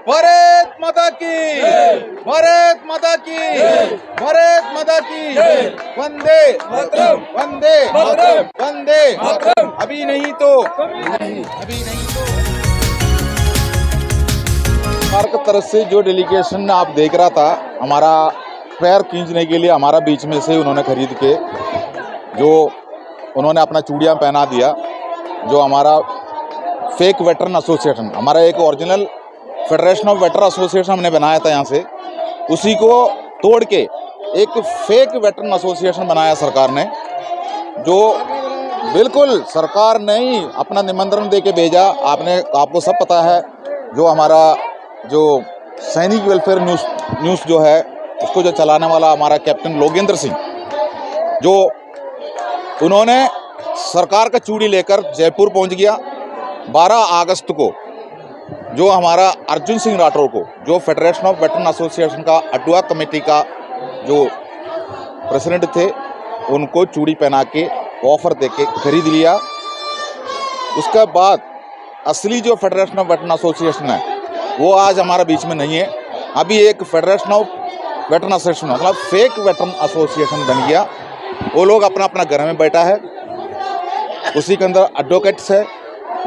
भारत माता की, भारत माता की, भारत माता की, वंदे वंदे वंदे, अभी नहीं तो सरकार की तरफ से जो डेलीगेशन आप देख रहा था, हमारा पैर खींचने के लिए हमारा बीच में से उन्होंने खरीद के जो उन्होंने अपना चूड़ियां पहना दिया। जो हमारा फेक वेटरन एसोसिएशन, हमारा एक original federation of waiter association हमने बनाया था यहाँ से, उसी को तोड़ के एक फेक वेटरन एसोसिएशन बनाया सरकार ने। जो बिल्कुल सरकार ने ही अपना निमंत्रण दे के भेजा। आपको सब पता है, जो हमारा जो सैनिक वेलफेयर न्यूज़ जो है उसको जो चलाने वाला हमारा कैप्टन लोगेंद्र सिंह, जो उन्होंने सरकार का चूड़ी लेकर जयपुर पहुंच गया 12 अगस्त को। जो हमारा अर्जुन सिंह राठौर को, जो फेडरेशन ऑफ वेटरन एसोसिएशन का अडुआ कमेटी का जो प्रेसिडेंट थे, उनको चूड़ी पहना के ऑफर दे के खरीद लिया। उसके बाद असली जो फेडरेशन ऑफ वेटरन एसोसिएशन है वो आज हमारा बीच में नहीं है। अभी एक फेडरेशन ऑफ वेटरन एसोसिएशन मतलब फेक वेटरन एसोसिएशन बन गया। वो लोग अपना अपना घर में बैठा है, उसी के अंदर एडवोकेट्स है,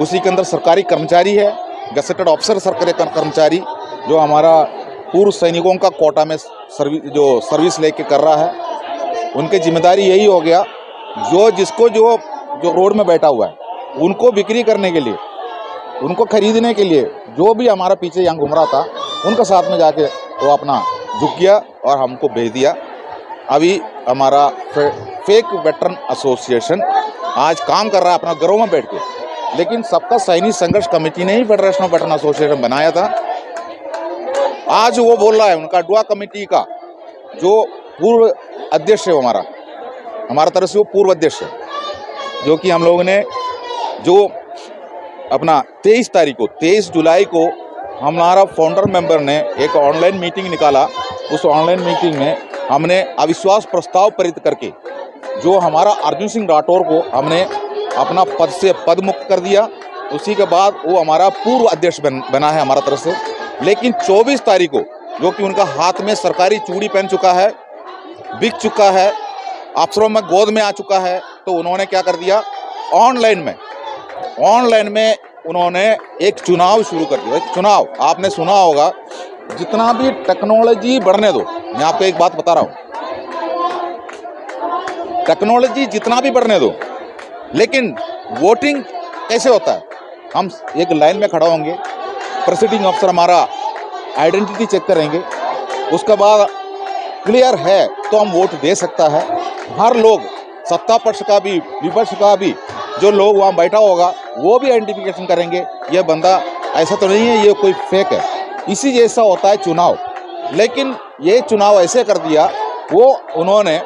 उसी के अंदर सरकारी कर्मचारी है, गसेटेड ऑफिसर सरकारी कर्मचारी, जो हमारा पूर्व सैनिकों का कोटा में सर्विस लेके कर रहा है। उनकी जिम्मेदारी यही हो गया, जिसको जो रोड में बैठा हुआ है उनको बिक्री करने के लिए, उनको खरीदने के लिए, जो भी हमारा पीछे यहाँ घूम रहा था उनके साथ में जाके वो अपना झुक गया और हमको भेज दिया। अभी हमारा फेक वेटरन एसोसिएशन आज काम कर रहा है अपना घरों में बैठ के, लेकिन सबका सैनिक संघर्ष कमेटी ने ही फेडरेशन ऑफ वेटरन एसोसिएशन बनाया था। आज वो बोल रहा है, उनका अडुआ कमेटी का जो पूर्व अध्यक्ष है, हमारा तरफ से वो पूर्व अध्यक्ष है, जो कि हम लोगों ने जो अपना 23 जुलाई को हमारा फाउंडर मेंबर ने एक ऑनलाइन मीटिंग निकाला। उस ऑनलाइन मीटिंग में हमने अविश्वास प्रस्ताव पारित करके जो हमारा अर्जुन सिंह राठौर को हमने अपना पद से पदमुक्त कर दिया। उसी के बाद वो हमारा पूर्व अध्यक्ष बना है हमारा तरफ से। लेकिन 24 तारीख को, जो कि उनका हाथ में सरकारी चूड़ी पहन चुका है, बिक चुका है, अफसरों में गोद में आ चुका है, तो उन्होंने क्या कर दिया, ऑनलाइन में उन्होंने एक चुनाव शुरू कर दिया। चुनाव आपने सुना होगा, जितना भी टेक्नोलॉजी बढ़ने दो, मैं आपको एक बात बता रहा हूँ, टेक्नोलॉजी जितना भी बढ़ने दो, लेकिन वोटिंग कैसे होता है, हम एक लाइन में खड़ा होंगे, प्रिसाइडिंग ऑफिसर हमारा आइडेंटिटी चेक करेंगे, उसके बाद क्लियर है तो हम वोट दे सकता है। हर लोग, सत्ता पक्ष का भी विपक्ष का भी, जो लोग वहाँ बैठा होगा वो भी आइडेंटिफिकेशन करेंगे, ये बंदा ऐसा तो नहीं है, ये कोई फेक है। इसी जैसा होता है चुनाव। लेकिन ये चुनाव ऐसे कर दिया, वो उन्होंने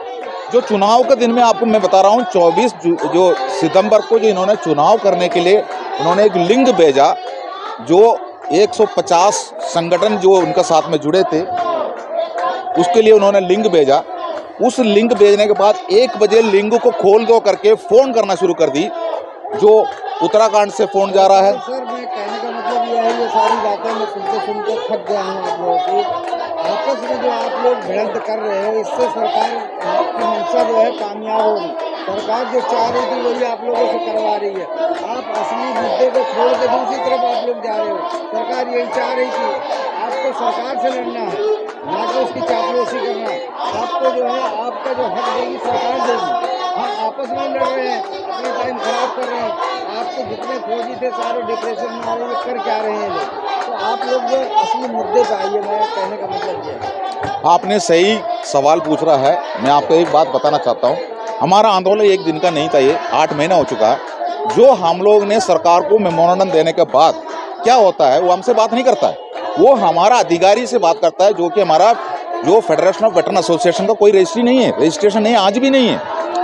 जो चुनाव के दिन में, आपको मैं बता रहा हूँ, 24 जो सितंबर को जो इन्होंने चुनाव करने के लिए उन्होंने एक लिंक भेजा, जो 150 संगठन जो उनके साथ में जुड़े थे उसके लिए उन्होंने लिंक भेजा। उस लिंक भेजने के बाद 1 बजे लिंक को खोल दो करके फ़ोन करना शुरू कर दी, जो उत्तराखंड से फ़ोन जा रहा है। सर, मैं कहने का मतलब यह है, ये सारी बातें मैं सुनते थक गया हूँ आप लोगों की। आपस में जो आप लोग भिड़ंत कर रहे हो, इससे सरकार की मंशा जो है कामयाब होगी। सरकार जो चाह रही थी वही आप लोगों से करवा रही है। आप असली मुद्दे को छोड़ के दूसरी तरफ आप लोग जा रहे हो। सरकार यही चाह रही थी, आपको सरकार से लड़ना है, ना कि उसकी चापलूसी करना है। आपको जो है, आपका जो हक देगी सरकार देगी। हम आपस में लड़ रहे हैं, अपना टाइम खराब कर रहे हैं। आपको जितने फौजी थे सारे डिप्रेशन में आ रहे हैं, कर क्या रहे हैं लोग। तो आप लोग जो असली मुद्दे पे आइए, मैं कहने का मतलब ये है। आपने सही सवाल पूछ रहा है। मैं आपको एक बात बताना चाहता हूँ, हमारा आंदोलन एक दिन का नहीं था, ये 8 महीना हो चुका है। जो हम लोग ने सरकार को मेमोरेंडम देने के बाद क्या होता है, वो हमसे बात नहीं करता है, वो हमारा अधिकारी से बात करता है, जो कि हमारा जो फेडरेशन ऑफ वेटरन एसोसिएशन का कोई रजिस्ट्री नहीं है, रजिस्ट्रेशन नहीं है, आज भी नहीं है,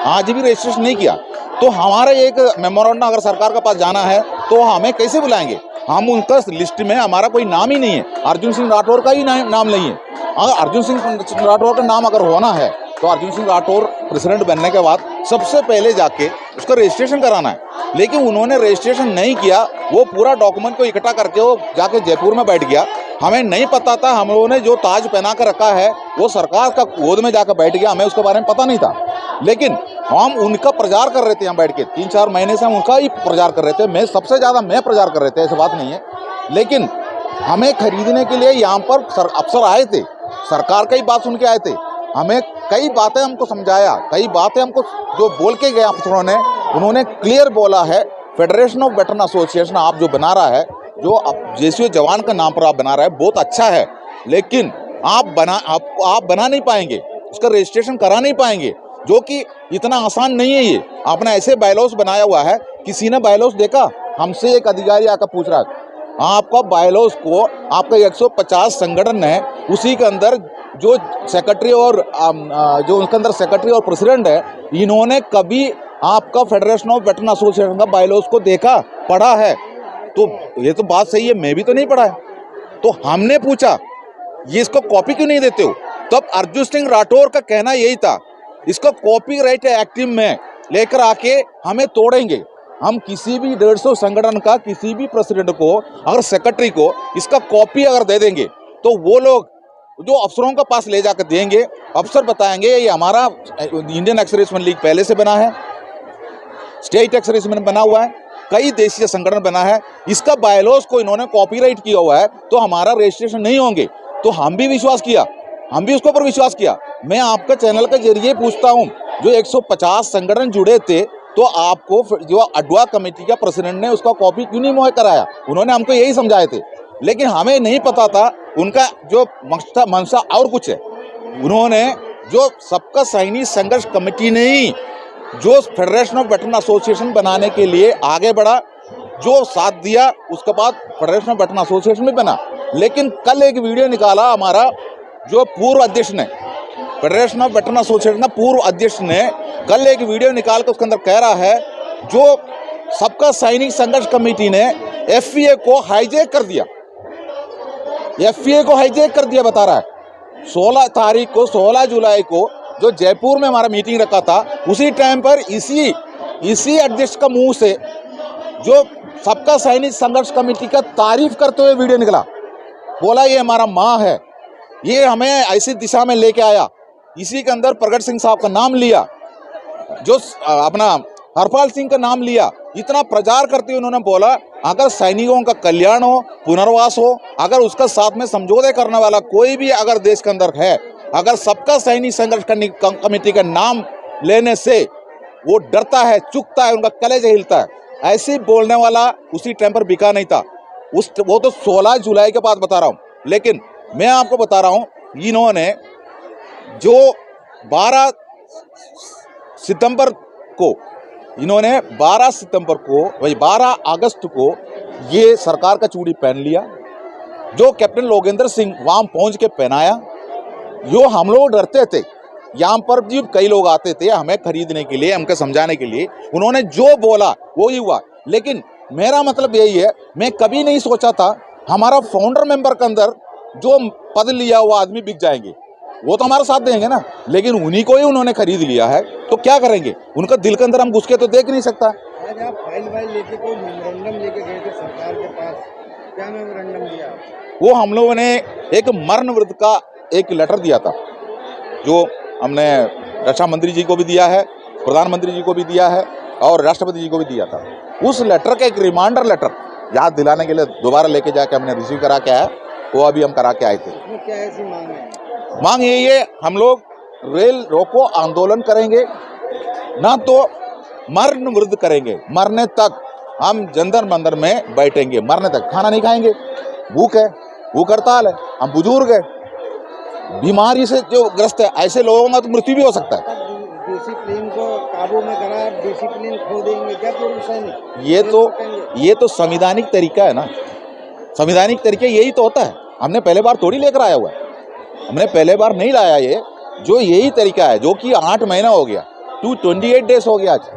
आज भी रजिस्ट्रेशन नहीं किया। तो हमारा एक मेमोरेंडम अगर सरकार के पास जाना है तो हमें कैसे बुलाएंगे? हम उनका लिस्ट में हमारा कोई नाम ही नहीं है, अर्जुन सिंह राठौर का ही नाम नहीं है। अगर अर्जुन सिंह राठौर का नाम अगर होना है तो अर्जुन सिंह राठौर प्रेसिडेंट बनने के बाद सबसे पहले जाके उसका रजिस्ट्रेशन कराना है। लेकिन उन्होंने रजिस्ट्रेशन नहीं किया, वो पूरा डॉक्यूमेंट को इकट्ठा करके वो जाके जयपुर में बैठ गया हमें नहीं पता था, हम लोगों ने जो ताज पहना कर रखा है वो सरकार का गोद में जाकर बैठ गया, हमें उसके बारे में पता नहीं था। लेकिन हम उनका प्रचार कर रहे थे यहाँ बैठ के, 3-4 महीने से हम उनका ही प्रचार कर रहे थे। मैं सबसे ज़्यादा मैं प्रचार कर रहे थे, ऐसी बात नहीं है। लेकिन हमें खरीदने के लिए यहाँ पर अफसर आए थे, सरकार का ही बात सुन के आए थे। हमें कई बातें हमको समझाया, कई बातें हमको जो बोल के गए अफसरों ने, उन्होंने क्लियर बोला है फेडरेशन ऑफ वेटरन एसोसिएशन आप जो बना रहा है, जो जेसीओ जवान का नाम पर आप बना रहा है, बहुत अच्छा है, लेकिन आप बना नहीं पाएंगे, उसका रजिस्ट्रेशन करा नहीं पाएंगे, जो कि इतना आसान नहीं है। ये आपने ऐसे बायलॉज बनाया हुआ है, किसी ने बायलॉज देखा? हमसे एक अधिकारी आकर पूछ रहा है आपका बायलॉज को, आपका 150 संगठन है, उसी के अंदर जो सेक्रेटरी और जो उनके अंदर सेक्रेटरी और प्रेसिडेंट है, इन्होंने कभी आपका फेडरेशन ऑफ वेटरन एसोसिएशन का बायलॉज को देखा, पढ़ा है? तो ये तो बात सही है, मैं भी तो नहीं पढ़ा है। तो हमने पूछा ये इसको कॉपी क्यों नहीं देते हो? तब अर्जुन सिंह राठौर का कहना यही था, इसको कॉपीराइट एक्ट में लेकर आके हमें तोड़ेंगे। हम किसी भी 150 संगठन का किसी भी प्रेसिडेंट को, अगर सेक्रेटरी को इसका कॉपी अगर दे देंगे तो वो लोग जो अफसरों के पास ले जाकर देंगे, अफसर बताएंगे ये हमारा इंडियन एक्स-सर्विसमैन लीग पहले से बना है, स्टेट एक्स-सर्विसमैन बना हुआ है, कई देशीय संगठन बना है, इसका बायलॉज को इन्होंने कॉपीराइट किया हुआ है, तो हमारा रजिस्ट्रेशन नहीं होंगे। तो हम भी विश्वास किया, हम भी उसके ऊपर विश्वास किया। मैं आपका चैनल के जरिए पूछता हूं, जो 150 संगठन जुड़े थे, तो आपको जो अडवा कमेटी का प्रेसिडेंट ने उसका कॉपी क्यों नहीं मुहैया कराया? उन्होंने हमको यही समझाए थे, लेकिन हमें नहीं पता था उनका जो मंशा और कुछ है। उन्होंने जो सबका सैनिक संघर्ष कमेटी नहीं, जो फेडरेशन ऑफ वेटरन एसोसिएशन बनाने के लिए आगे बढ़ा, जो साथ दिया, उसके बाद फेडरेशन ऑफ वेटरन एसोसिएशन भी बना। लेकिन कल एक वीडियो निकाला हमारा जो पूर्व अध्यक्ष ने, फेडरेशन ऑफ वेटरन एसोसिएशन का पूर्व अध्यक्ष ने कल एक वीडियो निकाल कर उसके अंदर कह रहा है जो सबका सैनिक संघर्ष कमेटी ने एफपीए को हाईजैक कर दिया, एफपीए को हाईजैक कर दिया बता रहा है। 16 जुलाई को जो जयपुर में हमारा मीटिंग रखा था, उसी टाइम पर इसी अध्यक्ष का मुंह से जो सबका सैनिक संघर्ष कमेटी का तारीफ करते हुए वीडियो निकला, बोला ये हमारा माँ है, ये हमें ऐसी दिशा में लेके आया। इसी के अंदर प्रगट सिंह साहब का नाम लिया, जो अपना हरपाल सिंह का नाम लिया। इतना प्रचार करते हुए उन्होंने बोला अगर सैनिकों का कल्याण हो, पुनर्वास हो, अगर उसका साथ में समझौते करने वाला कोई भी अगर देश के अंदर है, अगर सबका सैनिक संघर्ष कमेटी का नाम लेने से वो डरता है, चुकता है, उनका कलेजा हिलता है, ऐसे बोलने वाला उसी टाइम पर बिका नहीं था। वो तो 16 जुलाई के बाद बता रहा हूँ। लेकिन मैं आपको बता रहा हूँ, इन्होंने जो 12 सितंबर को, इन्होंने 12 सितंबर को, वही 12 अगस्त को ये सरकार का चूड़ी पहन लिया, जो कैप्टन लोगेंद्र सिंह वहाँ पहुँच के पहनाया। जो हम लोग डरते थे, यहाँ पर भी कई लोग आते थे हमें खरीदने के लिए, हमको समझाने के लिए, उन्होंने जो बोला वो ही हुआ। लेकिन मेरा मतलब यही है, मैं कभी नहीं सोचा था हमारा फाउंडर मेंबर के अंदर जो पद लिया हुआ आदमी बिक जाएंगे, वो तो हमारा साथ देंगे ना, लेकिन उन्हीं को ही उन्होंने खरीद लिया है, तो क्या करेंगे? उनका दिल के अंदर हम घुस के तो देख नहीं सकता। आज आप फाइल लेके कोई मेमोरेंडम लेके गए थे सरकार के पास, क्या मेमोरेंडम दिया? वो हम लोगों ने एक मरण वृत्त का एक लेटर दिया था, जो हमने रक्षा मंत्री जी को भी दिया है, प्रधानमंत्री जी को भी दिया है और राष्ट्रपति जी को भी दिया था। उस लेटर का एक रिमाइंडर लेटर याद दिलाने के लिए दोबारा लेके जाके हमने रिसीव करा के आया, वो अभी हम करा के आए थे। क्या ऐसी मांग है? मांग यही है, हम लोग रेल रोको आंदोलन करेंगे, ना तो मरण वृद्ध करेंगे, मरने तक हम जंतर मंतर में बैठेंगे, मरने तक खाना नहीं खाएंगे, भूख है, भूख हड़ताल है, हम बुजुर्ग है, बीमारी से जो ग्रस्त है, ऐसे लोगों का तो मृत्यु भी हो सकता है। डिसिप्लिन को काबू में करा, डिसिप्लिन खो देंगे क्या पूर्व सैनिक? ये तो संवैधानिक तरीका है ना, संवैधानिक तरीका यही तो होता है। हमने पहले बार थोड़ी लेकर आया हुआ है, हमने पहले बार नहीं लाया, ये जो यही तरीका है, जो कि 8 महीना हो गया, 28 डेज हो गया आज।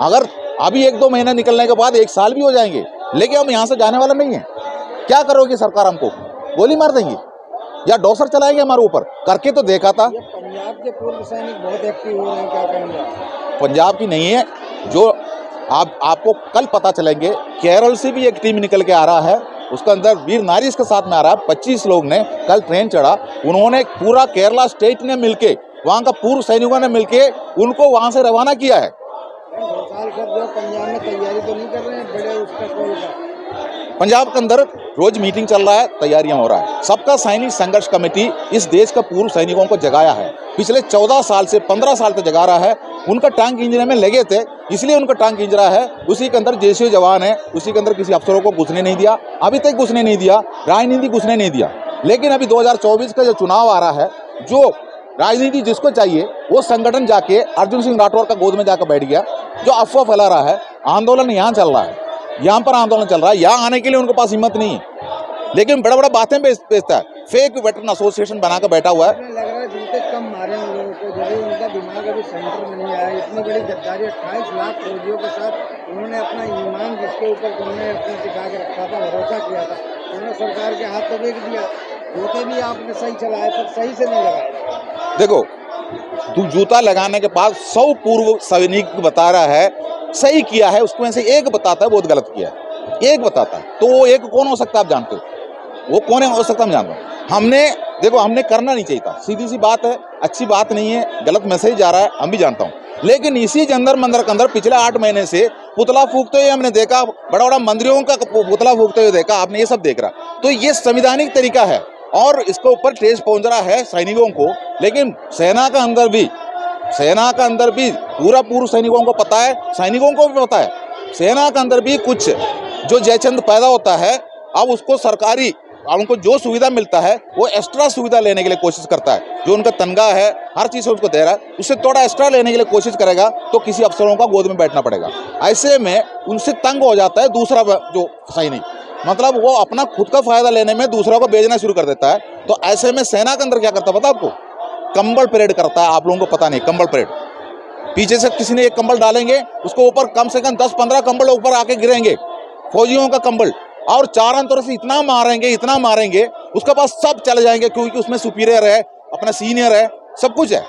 अगर अभी 1-2 महीना निकलने के बाद 1 साल भी हो जाएंगे, लेकिन हम यहाँ से जाने वाला नहीं है। क्या करोगे सरकार? हमको गोली मार देंगी या डॉसर चलाएंगे हमारे ऊपर? करके तो देखा था। पंजाब के पूर्व सैनिक बहुत एक्टिव हो रहे हैं, क्या करेंगे? पंजाब की नहीं है, जो आपको कल पता चलेंगे, केरल से भी एक टीम निकल के आ रहा है, उसके अंदर वीर नारी इसके साथ में आ रहा है। 25 लोग ने कल ट्रेन चढ़ा, उन्होंने पूरा केरला स्टेट ने मिलके, वहाँ का पूर्व सैनिकों ने मिलके उनको वहाँ से रवाना किया है। 2 साल से जो पंजाब में तैयारी तो नहीं कर रहे हैं बड़े उसका कोल का? पंजाब के अंदर रोज मीटिंग चल रहा है, तैयारियां हो रहा है। सबका सैनिक संघर्ष कमेटी इस देश का पूर्व सैनिकों को जगाया है, पिछले 14 साल से 15 साल तक जगा रहा है। उनका टांग इंजन में लगे थे, इसलिए उनका टांग इंजरा है। उसी के अंदर जैसे जवान है, उसी के अंदर किसी अफसरों को घुसने नहीं दिया, अभी तक घुसने नहीं दिया, राजनीति घुसने नहीं दिया। लेकिन अभी 2024 का जो चुनाव आ रहा है, जो राजनीति जिसको चाहिए वो संगठन जाके अर्जुन सिंह राठौर का गोद में जाकर बैठ गया, जो अफवाह फैला रहा है। आंदोलन यहाँ चल रहा है, यहाँ पर आंदोलन चल रहा है, यहाँ आने के लिए उनके पास हिम्मत नहीं है, लेकिन बड़ा बड़ा बातें बेचता है। फेक वेटरन एसोसिएशन बनाकर बैठा हुआ है। लग रहा है जिनके कम मारे उन लोगों को, जब उनका दिमाग अभी सेंटर में नहीं आया। इतनी बड़ी गद्दारी, 28 लाख फौजियों के साथ उन्होंने अपना ईमान जिसके ऊपर उन्होंने अपने टिका के रखा था, भरोसा किया था, उन्होंने सरकार के हाथ तो देख दिया। जूते भी आपने सही चलाए पर सही से नहीं लगाए। देखो, जूता लगाने के बाद 100 पूर्व सैनिक बता रहा है सही किया है, उसमें से एक बताता है बहुत गलत किया है, एक बताता है। तो वो एक कौन हो सकता है आप जानते हो? वो कौन हो सकता है हम जानते हैं। हमने करना नहीं चाहिए था, सीधी सी बात है, अच्छी बात नहीं है, गलत मैसेज जा रहा है, हम भी जानता हूँ। लेकिन इसी जंतर मंदिर के अंदर पिछले 8 महीने से पुतला फूकते हुए हमने देखा, बड़ा बड़ा मंदिरों का पुतला फूकते हुए देखा, आपने ये सब देख रहा। तो ये संवैधानिक तरीका है और इसके ऊपर ठेस पहुंच रहा है सैनिकों को। लेकिन सेना का अंदर भी पूरा पूर्व सैनिकों को पता है, सैनिकों को भी पता है। सेना के अंदर भी कुछ जो जयचंद पैदा होता है, अब उसको सरकारी उनको जो सुविधा मिलता है वो एक्स्ट्रा सुविधा लेने के लिए कोशिश करता है। जो उनका तनख्वाह है, हर चीज़ उसको दे रहा है, उससे थोड़ा एक्स्ट्रा लेने के लिए कोशिश करेगा तो किसी अफसरों का गोद में बैठना पड़ेगा। ऐसे में उनसे तंग हो जाता है दूसरा जो सैनिक, मतलब वो अपना खुद का फायदा लेने में दूसरों को बेचना शुरू कर देता है। तो ऐसे में सेना के अंदर क्या करता है पता आपको? कंबल परेड करता है। आप लोगों को पता नहीं, कंबल परेड, पीछे से किसी ने एक कंबल डालेंगे, उसको ऊपर कम से कम 10-15 कंबल ऊपर आके गिरेंगे, फौजियों का कंबल, और चारों तरफ से इतना मारेंगे उसके पास सब चले जाएंगे, क्योंकि उसमें सुपीरियर है, अपना सीनियर है, सब कुछ है,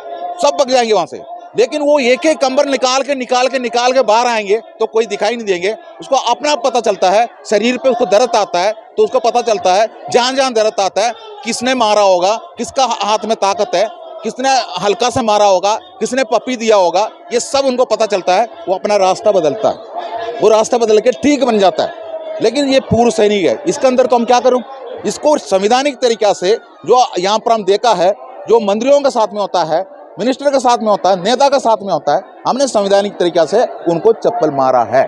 सब भाग जाएंगे वहां से। लेकिन वो एक एक कंबल निकाल के बाहर आएंगे तो कोई दिखाई नहीं देंगे। उसको अपना पता चलता है, शरीर पे उसको दर्द आता है तो उसको पता चलता है, जहां दर्द आता है, किसने मारा होगा, किसका हाथ में ताकत है, किसने हल्का से मारा होगा, किसने पप्पी दिया होगा, ये सब उनको पता चलता है। वो अपना रास्ता बदलता है, वो रास्ता बदल के ठीक बन जाता है। लेकिन ये पूर्व सैनिक है, इसके अंदर तो हम क्या करूं? इसको संवैधानिक तरीका से जो यहाँ पर हम देखा है, जो मंत्रियों के साथ में होता है, मिनिस्टर के साथ में होता है, नेता के साथ में होता है, हमने संवैधानिक तरीका से उनको चप्पल मारा है,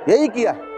यही किया है।